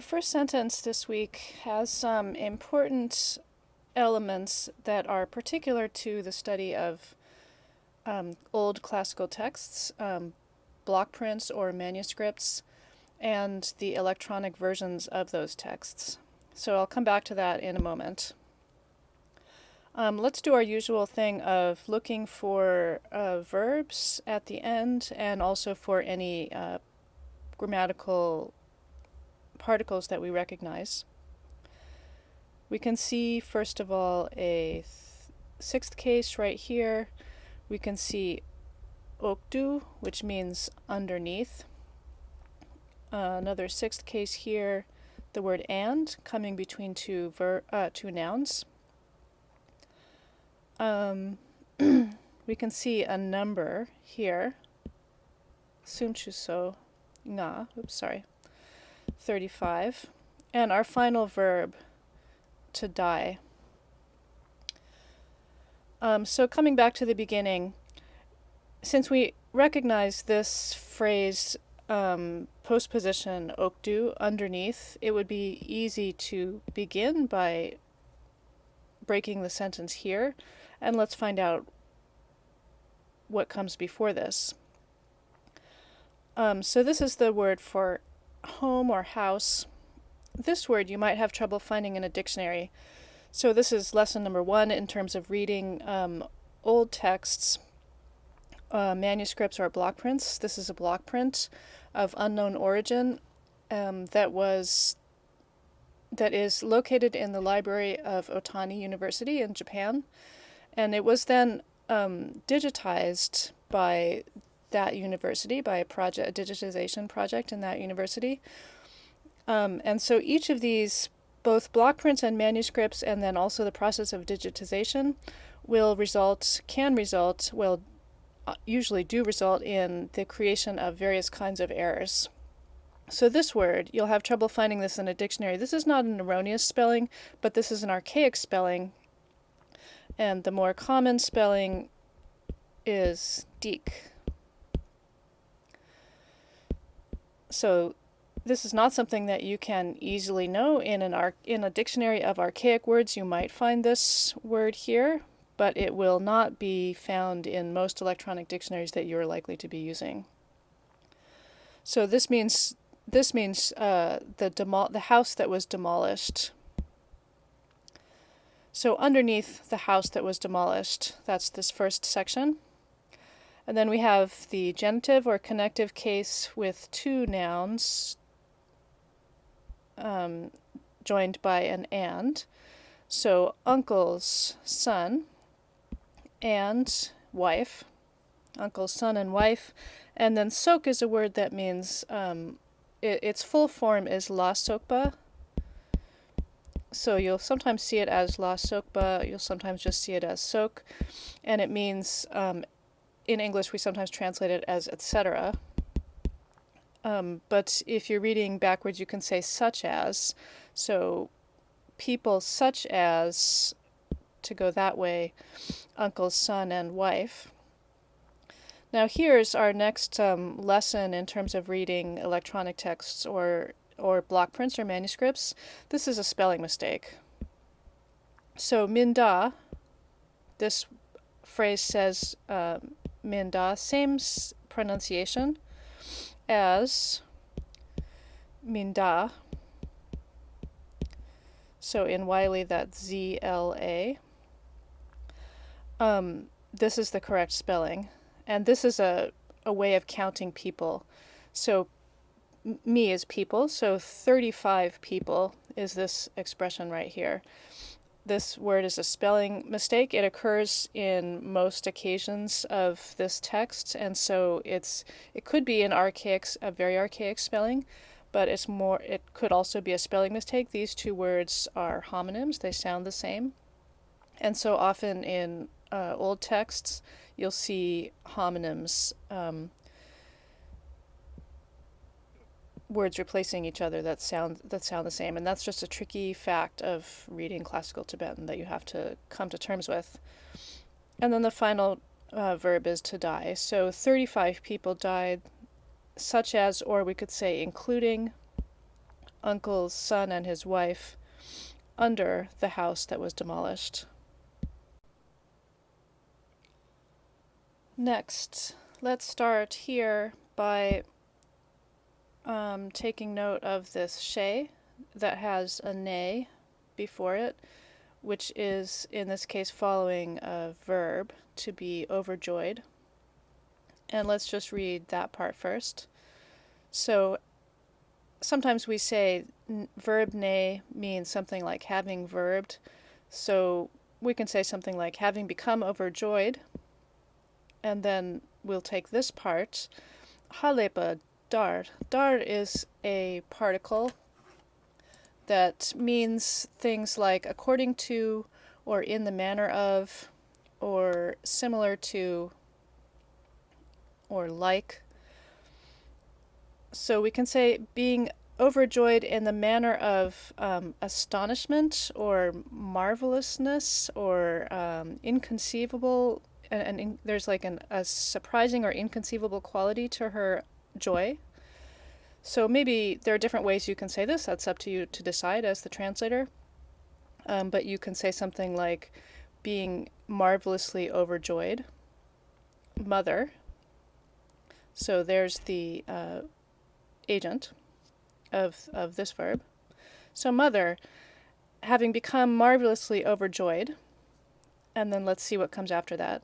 Our first sentence this week has some important elements that are particular to the study of old classical texts, block prints or manuscripts, and the electronic versions of those texts. So I'll come back to that in a moment. Let's do our usual thing of looking for verbs at the end and also for any grammatical particles that we recognize. We can see, first of all, a sixth case right here. We can see okdu, which means underneath. Another sixth case here, the word and, coming between two nouns. We can see a number here. Sumchuso nga, 35. And our final verb, to die. So coming back to the beginning, since we recognize this phrase postposition okdu, underneath, it would be easy to begin by breaking the sentence here, and let's find out what comes before this. So this is the word for home or house. This word you might have trouble finding in a dictionary. So this is lesson number 1 in terms of reading old texts, manuscripts or block prints. This is a block print of unknown origin that is located in the library of Otani University in Japan, and it was then digitized by that university, by a digitization project in that university. And so each of these, both block prints and manuscripts, and then also the process of digitization, usually do result in the creation of various kinds of errors. So this word, you'll have trouble finding this in a dictionary. This is not an erroneous spelling, but this is an archaic spelling. And the more common spelling is deek. So this is not something that you can easily know in a dictionary of archaic words. You might find this word here, but it will not be found in most electronic dictionaries that you're likely to be using. So this means the house that was demolished. So underneath the house that was demolished, that's this first section. And then we have the genitive or connective case with two nouns joined by an and. So uncle's son and wife. Uncle's son and wife. And then sok is a word that means, its full form is la sokpa. So you'll sometimes see it as la sokpa, you'll sometimes just see it as sok. And it means, in English we sometimes translate it as etc. But if you're reading backwards, you can say such as. So people such as, to go that way, uncle's son and wife. Now here's our next lesson in terms of reading electronic texts or block prints or manuscripts. This is a spelling mistake. So minda, this phrase says minda, same pronunciation as minda. So in Wiley, that's ZLA. This is the correct spelling. And this is a way of counting people. So me is people, so 35 people is this expression right here. This word is a spelling mistake. It occurs in most occasions of this text, and so it could be a very archaic spelling, but it could also be a spelling mistake. These two words are homonyms, they sound the same. And so often in old texts, you'll see homonyms, words replacing each other that sound the same, and that's just a tricky fact of reading classical Tibetan that you have to come to terms with. And then the final verb is to die. So 35 people died, such as, or we could say including, uncle's son and his wife under the house that was demolished. Next, let's start here by taking note of this she that has a ne before it, which is, in this case, following a verb, to be overjoyed. And let's just read that part first. So sometimes we say verb ne means something like having verbed. So we can say something like having become overjoyed. And then we'll take this part, Milarepa dar. Dar is a particle that means things like according to, or in the manner of, or similar to, or like. So we can say being overjoyed in the manner of astonishment or marvelousness or inconceivable, and there's like a surprising or inconceivable quality to her joy. So maybe there are different ways you can say this. That's up to you to decide as the translator. But you can say something like being marvelously overjoyed. Mother. So there's the agent of this verb. So mother, having become marvelously overjoyed. And then let's see what comes after that.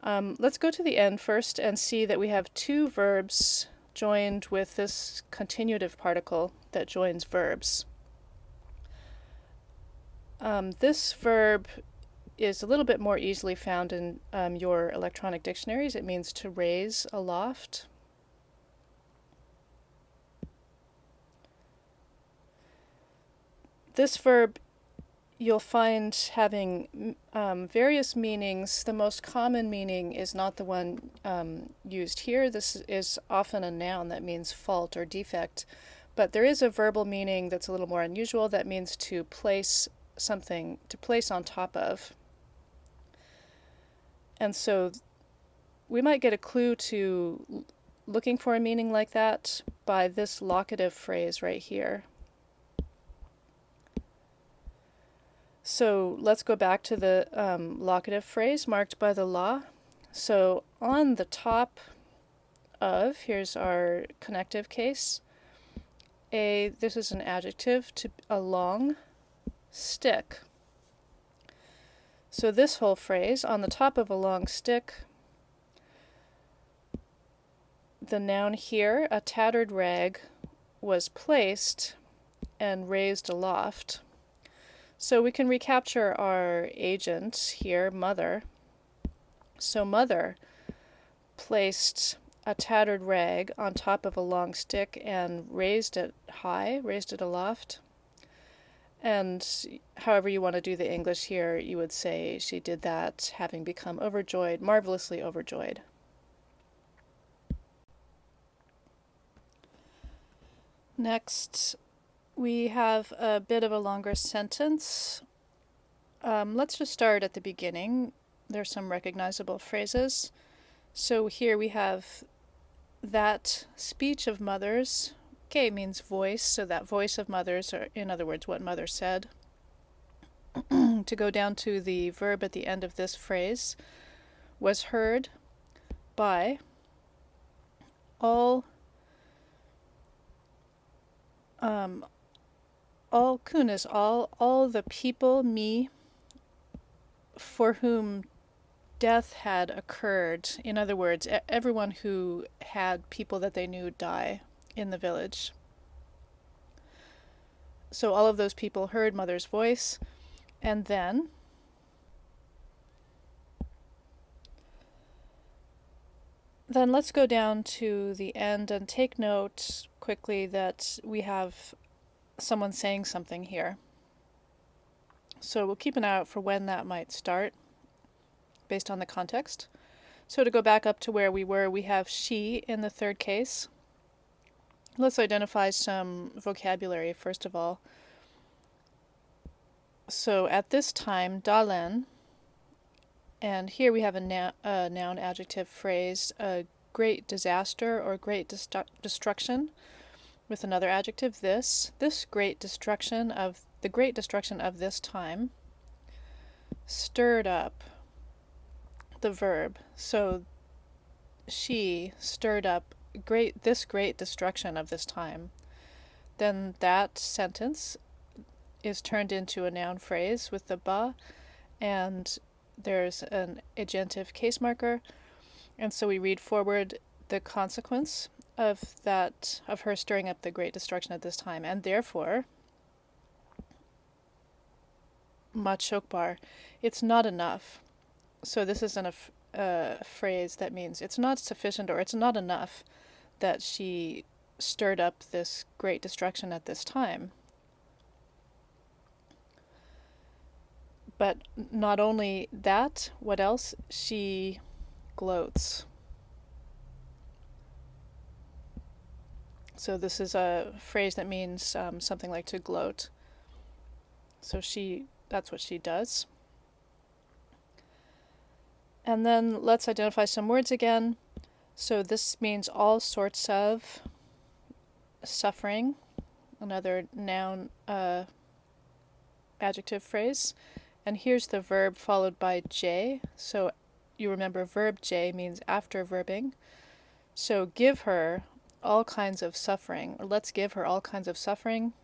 Let's go to the end first and see that we have two verbs joined with this continuative particle that joins verbs. This verb is a little bit more easily found in your electronic dictionaries. It means to raise aloft. This verb you'll find having various meanings. The most common meaning is not the one used here. This is often a noun that means fault or defect, but there is a verbal meaning that's a little more unusual that means to place something, to place on top of. And so we might get a clue to looking for a meaning like that by this locative phrase right here. So let's go back to the locative phrase marked by the law. So on the top of, here's our connective case. This is an adjective, to a long stick. So this whole phrase, on the top of a long stick, the noun here, a tattered rag, was placed and raised aloft. So we can recapture our agent here, mother. So mother placed a tattered rag on top of a long stick and raised it high, raised it aloft. And however you want to do the English here, you would say she did that having become overjoyed, marvelously overjoyed. Next, we have a bit of a longer sentence. Let's just start at the beginning. There's some recognizable phrases. So here we have that speech of mother's. Ke means voice, so that voice of mother's, or in other words, what mother said. To go down to the verb at the end of this phrase, was heard by all kunas, all the people, me, for whom death had occurred. In other words, everyone who had people that they knew die in the village. So all of those people heard mother's voice, and then let's go down to the end and take note quickly that we have someone saying something here. So we'll keep an eye out for when that might start based on the context. So to go back up to where we were, we have she in the third case. Let's identify some vocabulary first of all. So at this time, dalen, and here we have a noun adjective phrase, a great disaster or great destruction. with another adjective, this great destruction of the great destruction of this time, stirred up, the verb. So she stirred up this great destruction of this time. Then that sentence is turned into a noun phrase with the ba, and there's an agentive case marker, and so we read forward the consequence of her stirring up the great destruction at this time, and therefore machokbar, it's not enough. So this isn't a phrase that means it's not sufficient or it's not enough that she stirred up this great destruction at this time. But not only that, what else? She gloats. So this is a phrase that means something like to gloat. So that's what she does. And then let's identify some words again. So this means all sorts of suffering, another noun adjective phrase. And here's the verb followed by j. So you remember verb j means after verbing. So give her all kinds of suffering, or let's give her all kinds of suffering.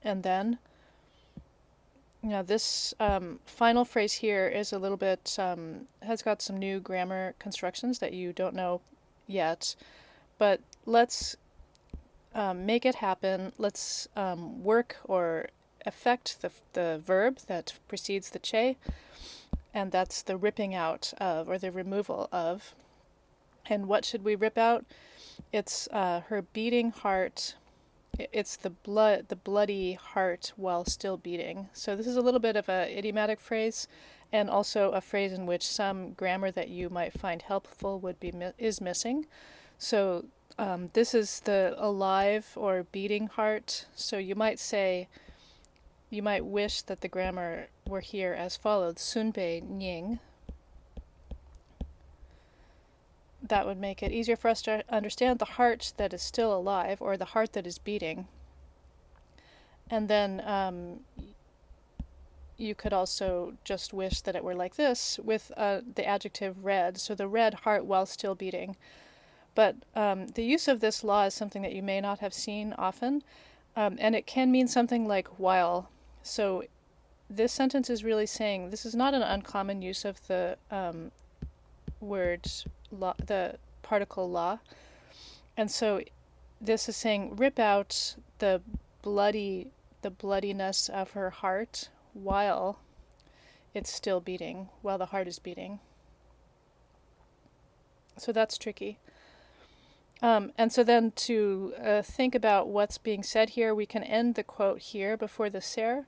And then, this final phrase here is a little bit, has got some new grammar constructions that you don't know yet. But let's make it happen. Let's work or affect the verb that precedes the che, and that's the ripping out of, or the removal of. And what should we rip out? It's her beating heart. It's the bloody heart while still beating. So this is a little bit of an idiomatic phrase, and also a phrase in which some grammar that you might find helpful is missing. So this is the alive or beating heart. So you might wish that the grammar were here as follows: sunbei nying. That would make it easier for us to understand the heart that is still alive, or the heart that is beating. And then you could also just wish that it were like this with the adjective red, so the red heart while still beating. But the use of this law is something that you may not have seen often, and it can mean something like while. So this sentence is really saying, this is not an uncommon use of the word law, the particle law. And so this is saying rip out the bloodiness of her heart while it's still beating, while the heart is beating. So that's tricky. And so then to think about what's being said here, we can end the quote here before the ser,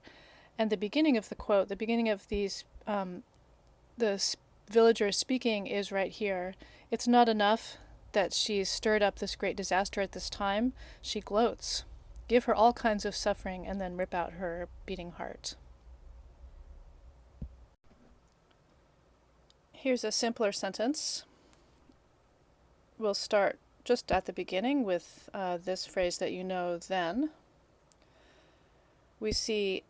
and the beginning of the quote, the beginning of these, the villager speaking is right here. It's not enough that she's stirred up this great disaster at this time. She gloats. Give her all kinds of suffering and then rip out her beating heart. Here's a simpler sentence. We'll start just at the beginning with this phrase that you know then. We see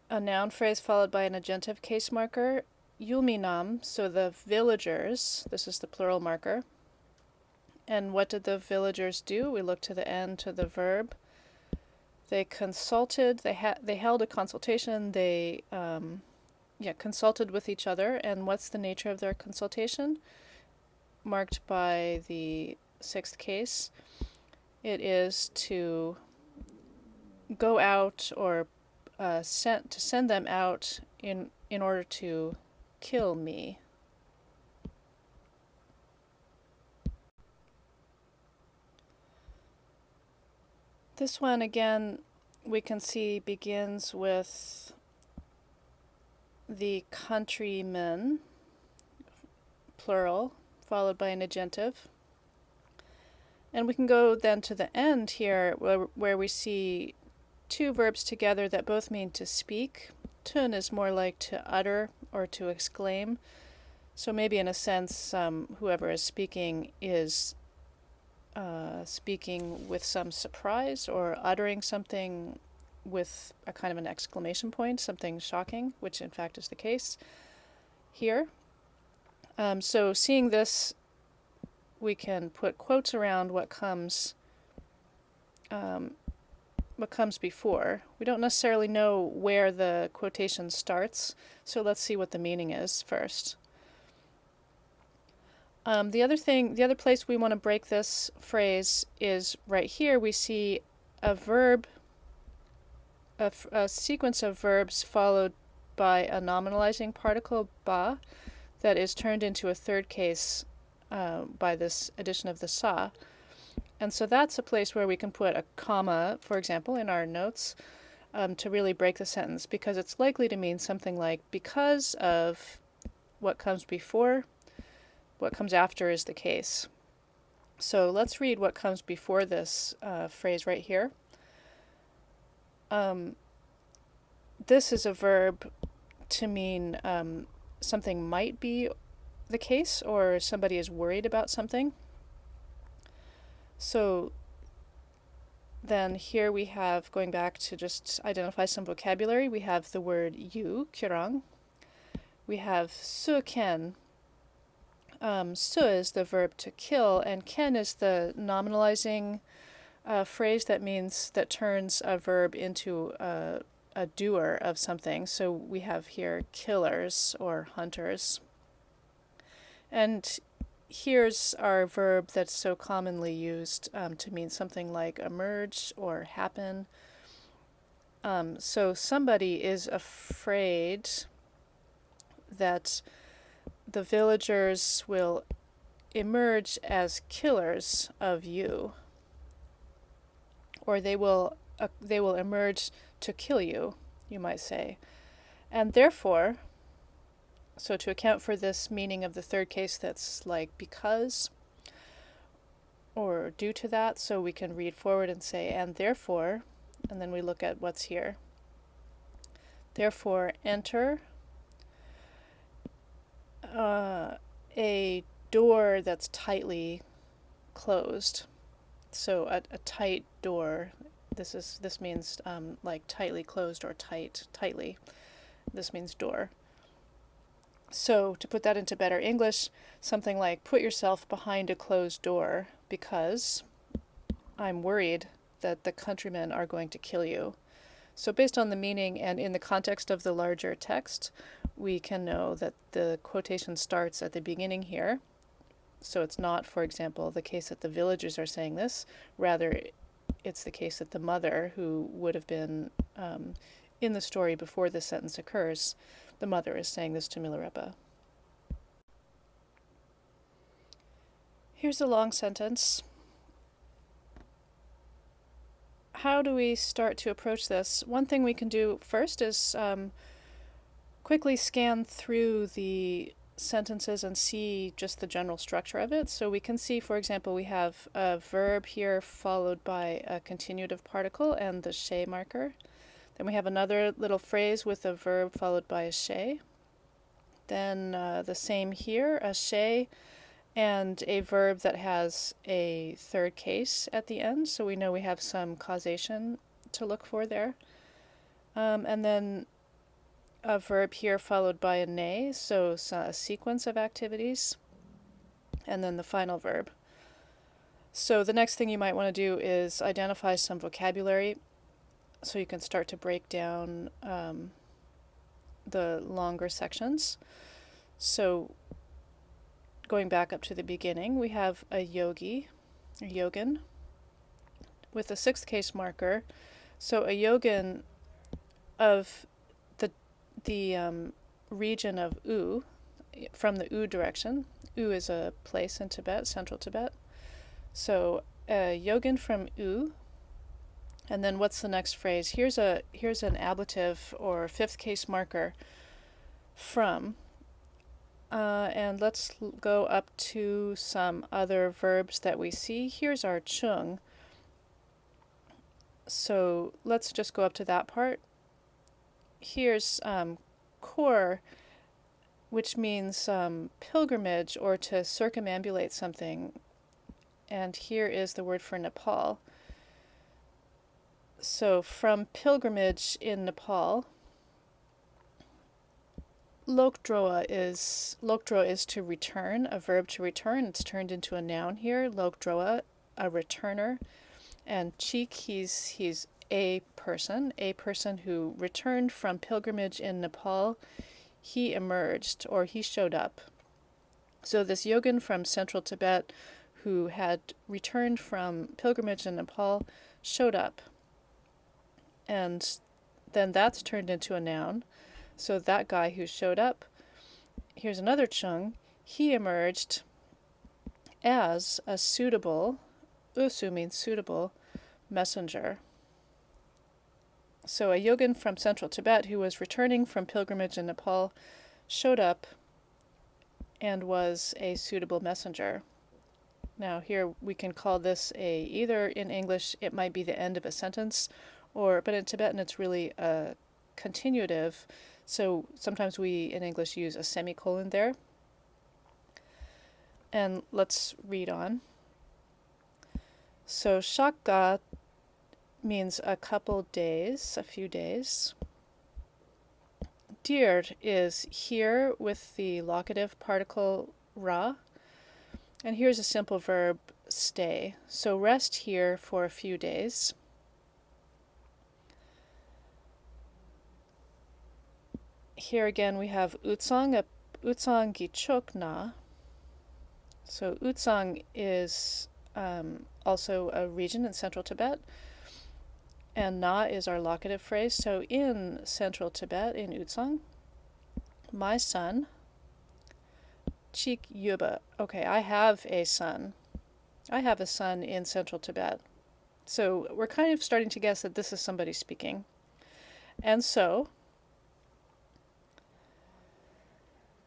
a noun phrase followed by an agentive case marker, Yulminam, so the villagers, this is the plural marker. And what did the villagers do? We look to the end, to the verb. They consulted, they held a consultation, they consulted with each other. And what's the nature of their consultation? Marked by the sixth case. It is to go out or send them out in order to kill me. This one again we can see begins with the countrymen, plural, followed by an agentive. And we can go then to the end here where we see two verbs together that both mean to speak. Tun is more like to utter or to exclaim. So maybe in a sense, whoever is speaking is speaking with some surprise or uttering something with a kind of an exclamation point, something shocking, which in fact is the case here. So seeing this, we can put quotes around what comes before. We don't necessarily know where the quotation starts, so let's see what the meaning is first. The other place we want to break this phrase is right here. We see a verb, a sequence of verbs followed by a nominalizing particle ba that is turned into a third case by this addition of the sa. And so that's a place where we can put a comma, for example, in our notes to really break the sentence, because it's likely to mean something like because of what comes before, what comes after is the case. So let's read what comes before this phrase right here. This is a verb to mean something might be the case or somebody is worried about something. So then here we have, going back to just identify some vocabulary, we have the word yu, kyurang. We have su ken. Su is the verb to kill, and ken is the nominalizing phrase that turns a verb into a doer of something. So we have here killers or hunters. And here's our verb that's so commonly used to mean something like emerge or happen. So somebody is afraid that the villagers will emerge as killers of you, or they will emerge to kill you, you might say. And therefore, so to account for this meaning of the third case that's like because or due to that, so we can read forward and say, and therefore, and then we look at what's here. Therefore, enter a door that's tightly closed. So a tight door. This means like tightly closed or tightly. This means door. So to put that into better English, something like put yourself behind a closed door because I'm worried that the countrymen are going to kill you. So based on the meaning and in the context of the larger text, we can know that the quotation starts at the beginning here. So it's not, for example, the case that the villagers are saying this. Rather, it's the case that the mother, who would have been in the story before this sentence occurs, the mother is saying this to Milarepa. Here's a long sentence. How do we start to approach this? One thing we can do first is quickly scan through the sentences and see just the general structure of it. So we can see, for example, we have a verb here followed by a continuative particle and the she marker. Then we have another little phrase with a verb followed by a she. Then the same here, a she and a verb that has a third case at the end. So we know we have some causation to look for there. And then a verb here followed by a ne, so a sequence of activities. And then the final verb. So the next thing you might want to do is identify some vocabulary so you can start to break down the longer sections. So going back up to the beginning, we have a yogi, a yogin, with a sixth case marker. So a yogin of the region of U, from the U direction. U is a place in Tibet, central Tibet. So a yogin from U. And then what's the next phrase? Here's an ablative or fifth case marker from. And let's go up to some other verbs that we see. Here's our chung. So let's just go up to that part. Here's kor, which means pilgrimage or to circumambulate something. and here is the word for Nepal. So from pilgrimage in Nepal, lokdroa is to return, a verb to return. It's turned into a noun here. Lokdroa, a returner, and Chik, he's a person who returned from pilgrimage in Nepal. He emerged, or he showed up. So this yogin from central Tibet who had returned from pilgrimage in Nepal showed up. And then that's turned into a noun. So that guy who showed up, here's another chung, he emerged as a suitable, usu means suitable, messenger. So a yogin from central Tibet who was returning from pilgrimage in Nepal showed up and was a suitable messenger. Now here we can call this either in English it might be the end of a sentence, but in Tibetan it's really a continuative. So sometimes we in English use a semicolon there. And let's read on. So shakka means a couple days, a few days. Dir is here with the locative particle ra. And here's a simple verb, stay. So rest here for a few days. Here again we have utsang gichok na. So utsang is also a region in central Tibet. And na is our locative phrase. So in central Tibet, in Utsang, my son, Chik Yuba. Okay, I have a son. I have a son in central Tibet. So we're kind of starting to guess that this is somebody speaking. And so,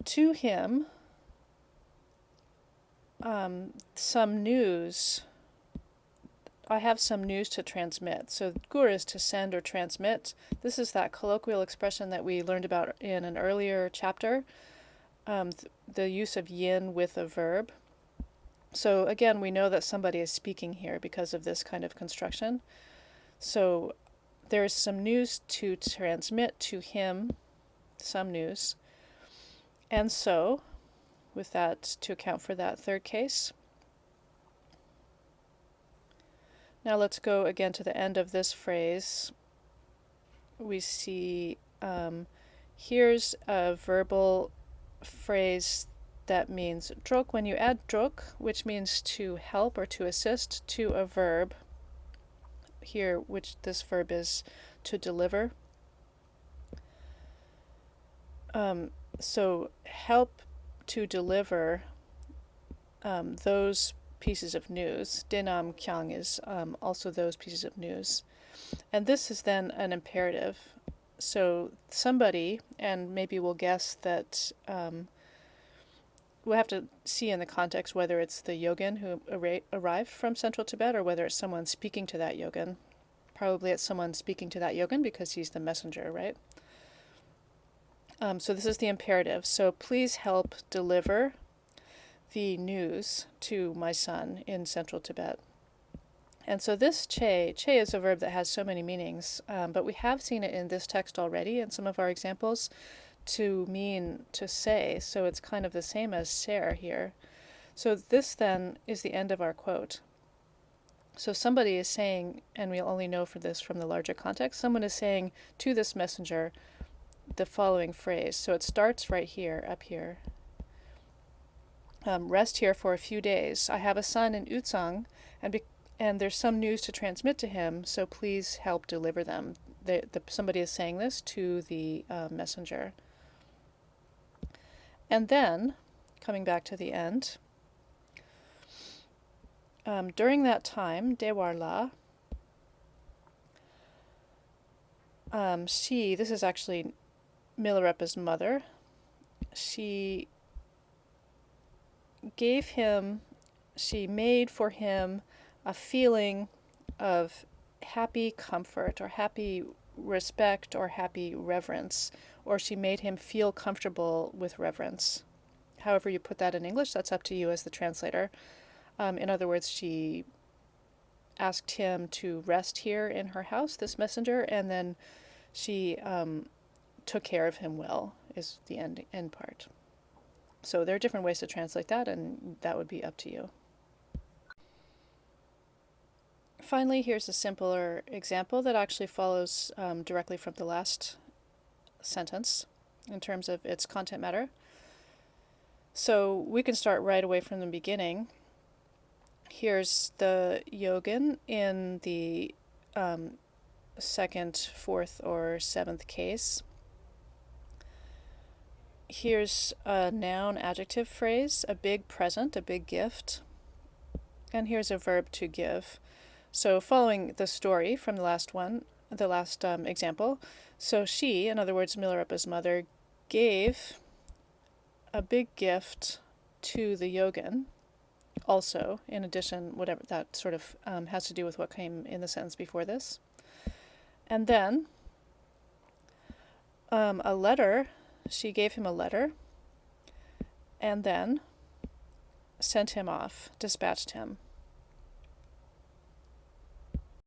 to him, some news. I have some news to transmit. So gur is to send or transmit. This is that colloquial expression that we learned about in an earlier chapter, the use of yin with a verb. So again, we know that somebody is speaking here because of this kind of construction. So there's some news to transmit to him, some news. And so, with that, to account for that third case, now let's go again to the end of this phrase. We see here's a verbal phrase that means drok. When you add drok, which means to help or to assist, to a verb here, which this verb is to deliver. So help to deliver those pieces of news. Denam kyang is also those pieces of news. And this is then an imperative. So somebody, and maybe we'll guess that we'll have to see in the context whether it's the yogin who arrived from central Tibet or whether it's someone speaking to that yogin. Probably it's someone speaking to that yogin because he's the messenger, right? So this is the imperative. So please help deliver the news to my son in central Tibet. And so this che is a verb that has so many meanings, but we have seen it in this text already in some of our examples to mean to say. So it's kind of the same as ser here. So this then is the end of our quote. So somebody is saying, and we'll only know for this from the larger context, someone is saying to this messenger the following phrase. So it starts right here, up here. Rest here for a few days. I have a son in Utsang, and there's some news to transmit to him, so please help deliver them. Somebody is saying this to the messenger. And then, coming back to the end, during that time, Dewarla, this is actually Milarepa's mother, she made for him a feeling of happy comfort or happy respect or happy reverence, or she made him feel comfortable with reverence. However you put that in English, that's up to you as the translator. In other words, she asked him to rest here in her house, this messenger, and then she took care of him well, is the end part. So there are different ways to translate that, and that would be up to you. Finally, here's a simpler example that actually follows directly from the last sentence in terms of its content matter. So we can start right away from the beginning. Here's the yogin in the second, fourth, or seventh case. Here's a noun adjective phrase, a big present, a big gift. And here's a verb to give. So following the story from the last example, so she, in other words, Milarepa's mother, gave a big gift to the yogin. Also, in addition, whatever that sort of has to do with what came in the sentence before this. And then a letter, she gave him a letter, and then sent him off, dispatched him.